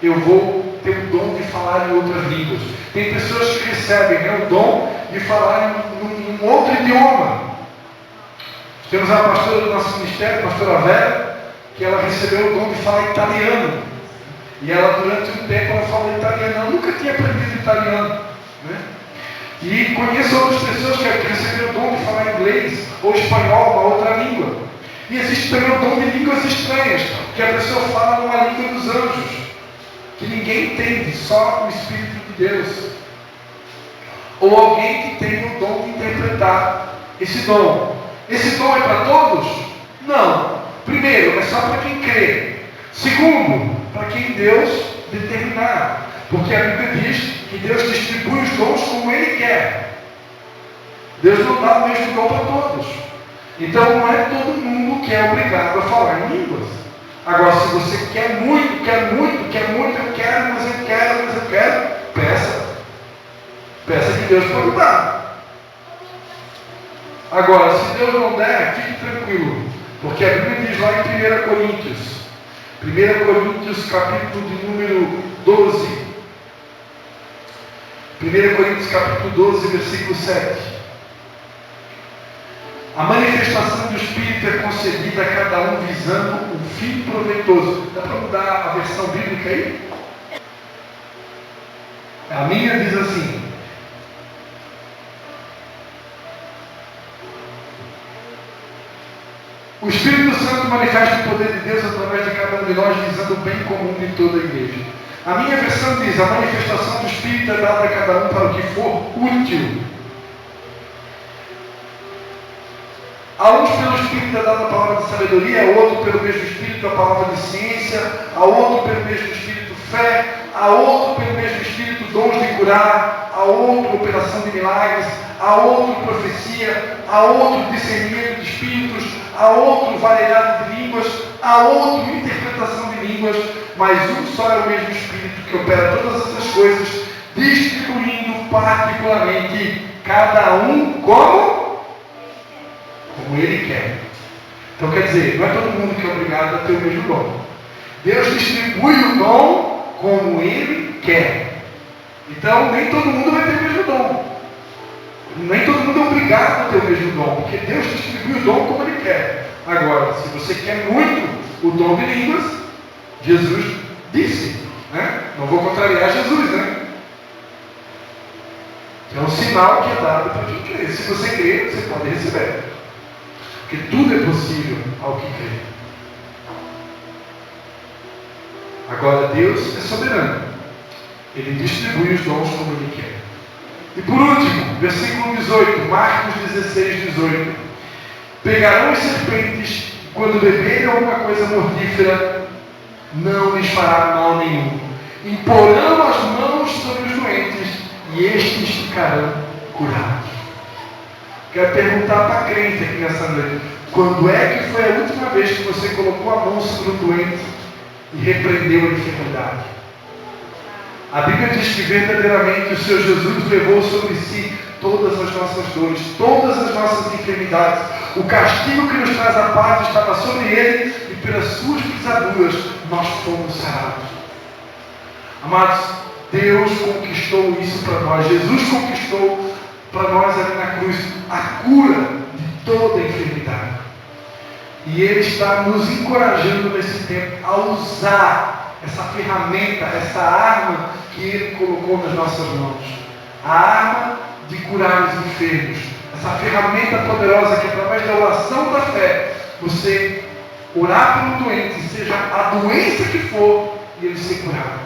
eu vou ter o dom de falar em outras línguas. Tem pessoas que recebem o dom de falar em um outro idioma. Temos a pastora do nosso ministério, a pastora Vera, que ela recebeu o dom de falar italiano. E ela, durante um tempo, ela falou italiano. Ela nunca tinha aprendido italiano, né? E conheço outras pessoas que receberam o dom de falar inglês ou espanhol, uma outra língua. E existe também o dom de línguas estranhas, que a pessoa fala numa língua dos anjos, que ninguém entende, só o Espírito de Deus. Ou alguém que tem o dom de interpretar esse dom. Esse dom é para todos? Não. Primeiro, é só para quem crê. Segundo, para quem Deus determinar. Porque a Bíblia diz que Deus distribui os dons como Ele quer. Deus não dá o mesmo dom para todos. Então não é todo mundo que é obrigado a falar em línguas. Agora, se você quer muito, eu quero, mas eu quero, peça. Peça que Deus pode dar. Agora, se Deus não der, fique tranquilo. Porque a Bíblia diz lá em 1 Coríntios. 1 Coríntios, capítulo de número 12. 1 Coríntios capítulo 12, versículo 7. A manifestação do Espírito é concedida a cada um visando um fim proveitoso. Dá para mudar a versão bíblica aí? A minha diz assim: o Espírito Santo manifesta o poder de Deus através de cada um de nós, visando o bem comum de toda a igreja. A minha versão diz: a manifestação do Espírito é dada a cada um para o que for útil. A uns pelo Espírito é dada a palavra de sabedoria, a outro pelo mesmo Espírito a palavra de ciência, a outro pelo mesmo Espírito fé, a outro pelo mesmo Espírito dons de curar, a outro operação de milagres, a outro profecia, a outro discernimento de espíritos, a outro variedade de línguas, a outro interpretação de línguas, mas um só é o mesmo Espírito que opera todas essas coisas, distribuindo particularmente cada um como Ele quer. Então quer dizer, não é todo mundo que é obrigado a ter o mesmo dom. Deus distribui o dom como Ele quer. Então nem todo mundo vai ter o mesmo dom. Nem todo mundo é obrigado a ter o mesmo dom, porque Deus distribui o dom como Ele quer. Agora, se você quer muito o dom de línguas, Jesus disse, né? Não vou contrariar Jesus, né? É um sinal que é dado para quem crê. Se você crê, você pode receber. Porque tudo é possível ao que crê. Agora, Deus é soberano. Ele distribui os dons como Ele quer. E por último, versículo 18, Marcos 16, 18. Pegarão as serpentes, e quando beberem alguma coisa mortífera, não lhes fará mal nenhum. Imporão as mãos sobre os doentes, e estes ficarão curados. Quero perguntar para a crente aqui nessa noite: quando é que foi a última vez que você colocou a mão sobre um doente e repreendeu a enfermidade? A Bíblia diz que verdadeiramente o Senhor Jesus levou sobre si todas as nossas dores, todas as nossas enfermidades. O castigo que nos traz a paz estava sobre Ele, e pelas suas pisaduras nós fomos sarados. Amados, Deus conquistou isso para nós. Jesus conquistou para nós ali na cruz a cura de toda a enfermidade. E Ele está nos encorajando nesse tempo a usar essa ferramenta, essa arma que Ele colocou nas nossas mãos. A arma de curar os enfermos. Essa ferramenta poderosa que através da oração da fé, você orar pelo doente, seja a doença que for, e ele ser curado.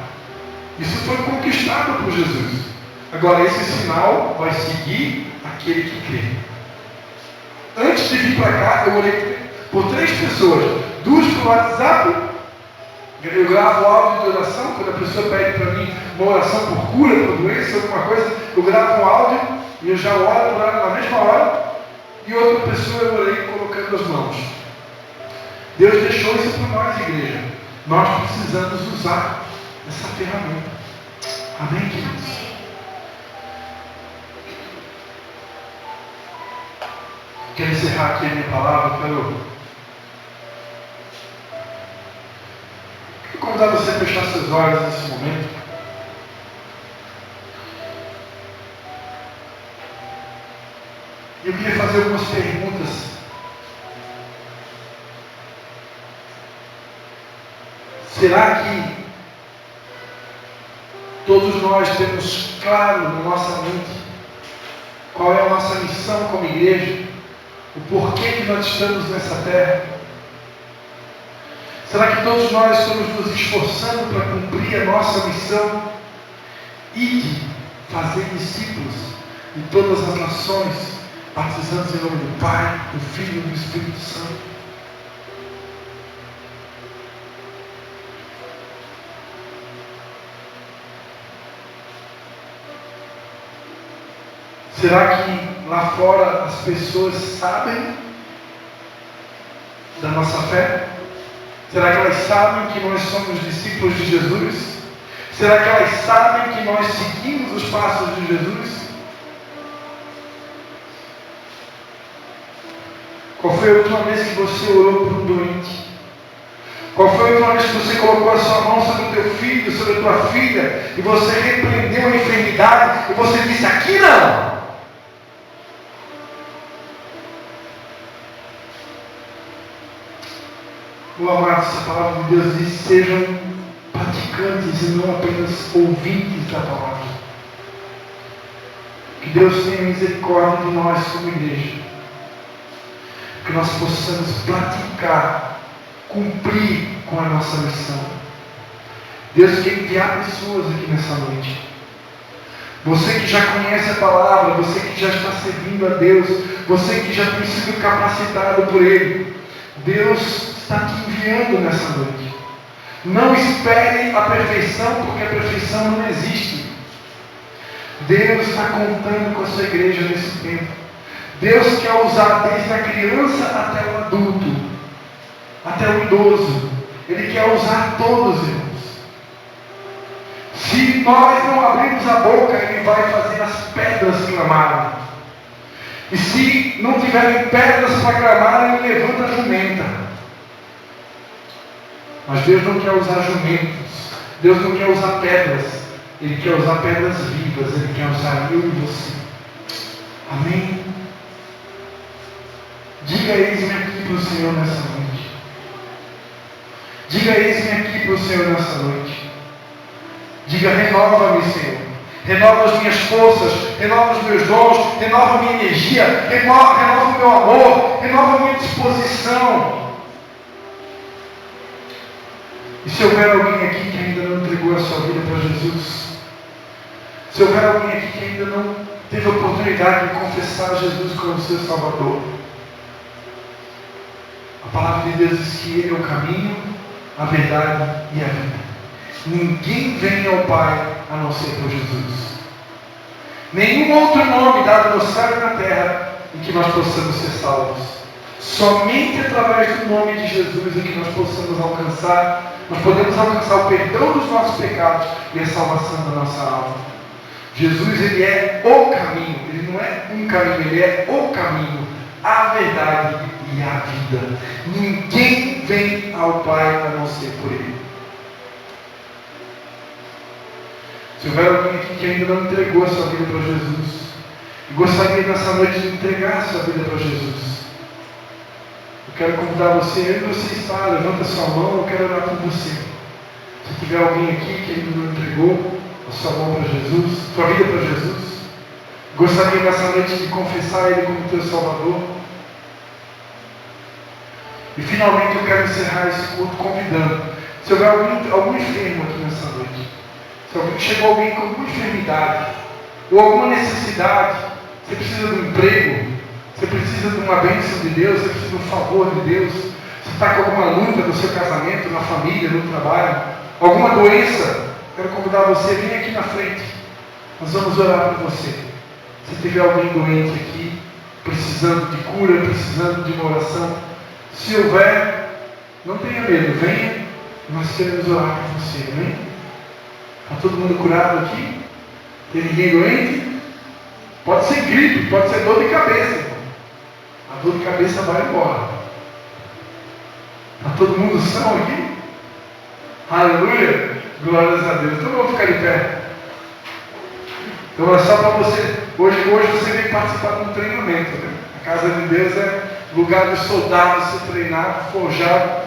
Isso foi conquistado por Jesus. Agora, esse sinal vai seguir aquele que crê. Antes de vir para cá, eu orei por 3 pessoas. 2 pelo WhatsApp. Eu gravo áudio de oração. Quando a pessoa pede para mim uma oração por cura, por doença, alguma coisa, eu gravo um áudio e eu já oro por ela na mesma hora. E outra pessoa eu orei colocando as mãos. Deus deixou isso para nós, igreja. Nós precisamos usar essa ferramenta. Amém, queridos? Quero encerrar aqui a minha palavra. Quero convidar você a fechar seus olhos nesse momento. Eu queria fazer algumas perguntas. Será que todos nós temos claro na nossa mente qual é a nossa missão como igreja? O porquê que nós estamos nessa terra? Será que todos nós estamos nos esforçando para cumprir a nossa missão e de fazer discípulos de todas as nações, batizando em nome do Pai, do Filho e do Espírito Santo? Será que lá fora as pessoas sabem da nossa fé? Será que elas sabem que nós somos discípulos de Jesus? Será que elas sabem que nós seguimos os passos de Jesus? Qual foi a última vez que você orou por um doente? Qual foi a última vez que você colocou a sua mão sobre o teu filho, sobre a tua filha, e você repreendeu a enfermidade, e você disse: aqui não! Meu amado, essa palavra de Deus diz: sejam praticantes e não apenas ouvintes da palavra. Que Deus tenha misericórdia de nós como igreja. Que nós possamos praticar, cumprir com a nossa missão. Deus quer enviar pessoas aqui nessa noite. Você que já conhece a palavra, você que já está servindo a Deus, você que já tem sido capacitado por Ele, Deus está te enviando nessa noite. Não espere a perfeição, porque a perfeição não existe. Deus está contando com a sua igreja nesse tempo. Deus quer usar desde a criança até o adulto, até o idoso. Ele quer usar todos, irmãos. Se nós não abrirmos a boca, Ele vai fazer as pedras clamarem. E se não tiverem pedras para clamar, Ele levanta a jumenta. Mas Deus não quer usar jumentos. Deus não quer usar pedras. Ele quer usar pedras vivas. Ele quer usar eu e você. Amém? Diga: eis-me aqui para o Senhor nessa noite. Diga: eis-me aqui para o Senhor nessa noite. Diga: renova-me, Senhor. Renova as minhas forças, renova os meus dons, renova a minha energia, renova o meu amor, renova a minha disposição. E se houver alguém aqui que ainda não entregou a sua vida para Jesus, se houver alguém aqui que ainda não teve a oportunidade de confessar Jesus como seu Salvador, a palavra de Deus diz que Ele é o caminho, a verdade e a vida. Ninguém vem ao Pai a não ser por Jesus. Nenhum outro nome dado no céu e na terra em que nós possamos ser salvos. Somente através do nome de Jesus é que nós possamos alcançar, nós podemos alcançar o perdão dos nossos pecados e a salvação da nossa alma. Jesus, Ele é o caminho. Ele não é um caminho, Ele é o caminho, a verdade e a vida. Ninguém vem ao Pai a não ser por Ele. Se houver alguém aqui que ainda não entregou a sua vida para Jesus, e gostaria nessa noite de entregar a sua vida para Jesus, eu quero convidar você, onde você está, levanta a sua mão, eu quero orar por você. Se tiver alguém aqui que ainda não entregou a sua mão para Jesus, sua vida para Jesus, gostaria nessa noite de confessar Ele como teu Salvador. E finalmente eu quero encerrar esse culto convidando, se houver algum enfermo aqui nessa noite, se chegou alguém com alguma enfermidade, ou alguma necessidade, você precisa de um emprego, você precisa de uma bênção de Deus, você precisa de um favor de Deus, você está com alguma luta no seu casamento, na família, no trabalho, alguma doença, quero convidar você, vem aqui na frente, nós vamos orar por você. Se tiver alguém doente aqui, precisando de cura, precisando de uma oração, se houver, não tenha medo, venha, nós queremos orar por você, amém? Está todo mundo curado aqui? Tem ninguém doente? Pode ser gripe, pode ser dor de cabeça, irmão. A dor de cabeça vai embora. Está todo mundo são aqui? Aleluia! Glórias a Deus. Então vamos ficar de pé. Então é só para você. Hoje você vem participar de um treinamento, né? A casa de Deus é lugar de soldados se treinar, forjado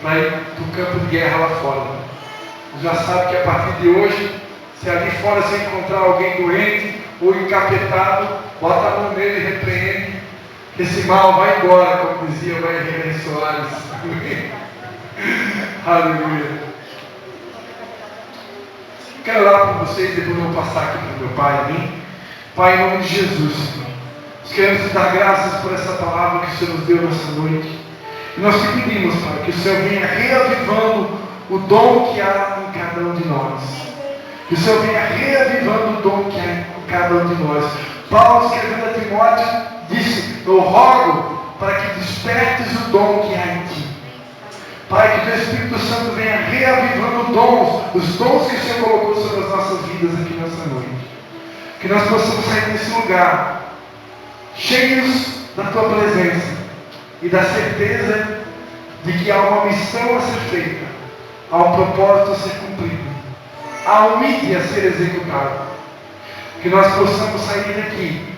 para ir para o campo de guerra lá fora. Né? Já sabe que a partir de hoje, se ali fora você encontrar alguém doente ou encapetado, bota a mão nele e repreende, que esse mal vai embora, como dizia o Henrique Soares. Aleluia. Quero orar por vocês, depois eu vou passar aqui para o meu Pai e mim. Pai, em nome de Jesus, Senhor, nós queremos te dar graças por essa palavra que o Senhor nos deu nessa noite. E nós te pedimos, Pai, que o Senhor venha reavivando o dom que há em cada um de nós. Que o Senhor venha reavivando o dom que há em cada um de nós. Paulo, escrevendo a Timóteo, disse: eu rogo para que despertes o dom que há em ti. Pai, que o Espírito Santo venha reavivando os dons que o Senhor colocou sobre as nossas vidas aqui nessa noite. Que nós possamos sair desse lugar cheios da Tua presença e da certeza de que há uma missão a ser feita, há um propósito a ser cumprido, há um mídia a ser executado. Que nós possamos sair daqui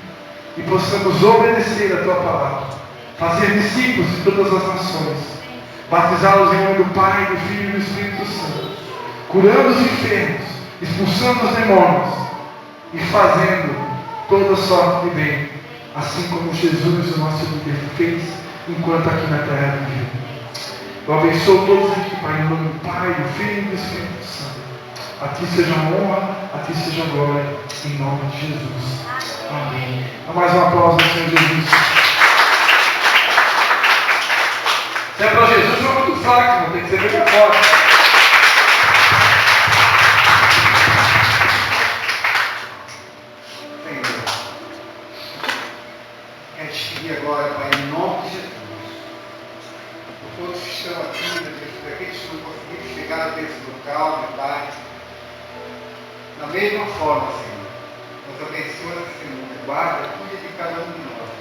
e possamos obedecer a Tua palavra, fazer discípulos de todas as nações, batizá-los em nome do Pai, do Filho e do Espírito Santo, curando os enfermos, expulsando os demônios e fazendo toda sorte de bem, assim como Jesus, o nosso líder, fez enquanto aqui na terra viveu. Eu abençoo todos aqui, Pai, em nome do Pai, do Filho e do Espírito Santo. A Ti seja a honra, a Ti seja a glória, em nome de Jesus. Amém. Dá mais um aplauso ao Senhor Jesus. Se é para Jesus, é muito fraco, não tem que ser bem forte. Senhor, quero te pedir agora, Pai, em nome de Jesus, por todos que estão aqui, por aqueles que não conseguiram chegar nesse local, meu Pai, da mesma forma, Senhor, nos abençoa, Senhor, guarda, cuida de cada um de nós,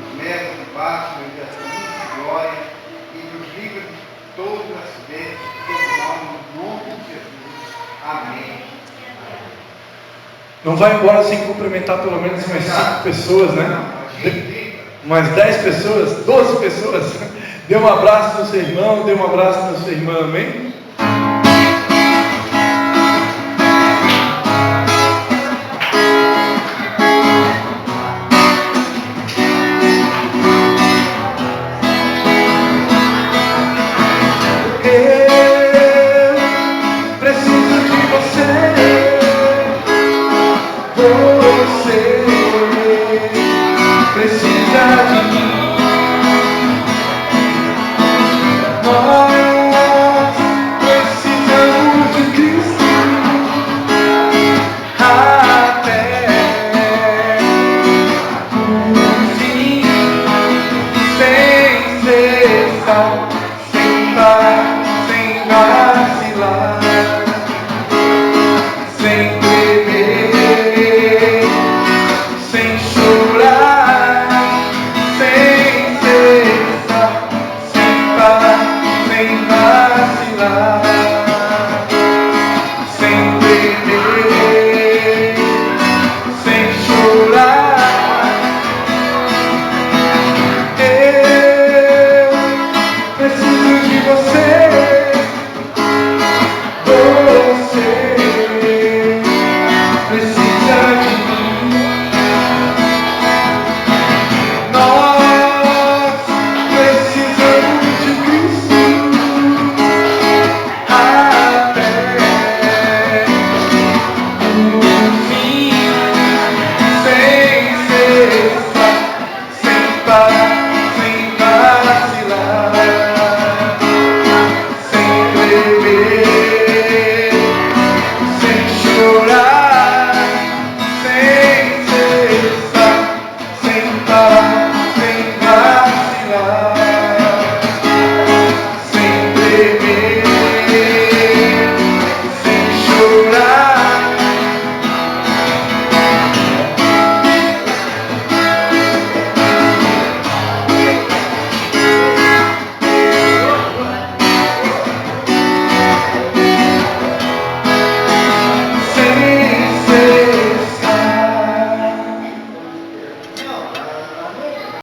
nos leva no baixo, nos dá luz e glória, e nos livra de todo acidente, de todo mal, no nome de Jesus. Amém. Não vai embora sem cumprimentar pelo menos umas 5 pessoas, né? Umas 10 pessoas, 12 pessoas. Dê um abraço no seu irmão, dê um abraço na sua irmã, amém? encontrar.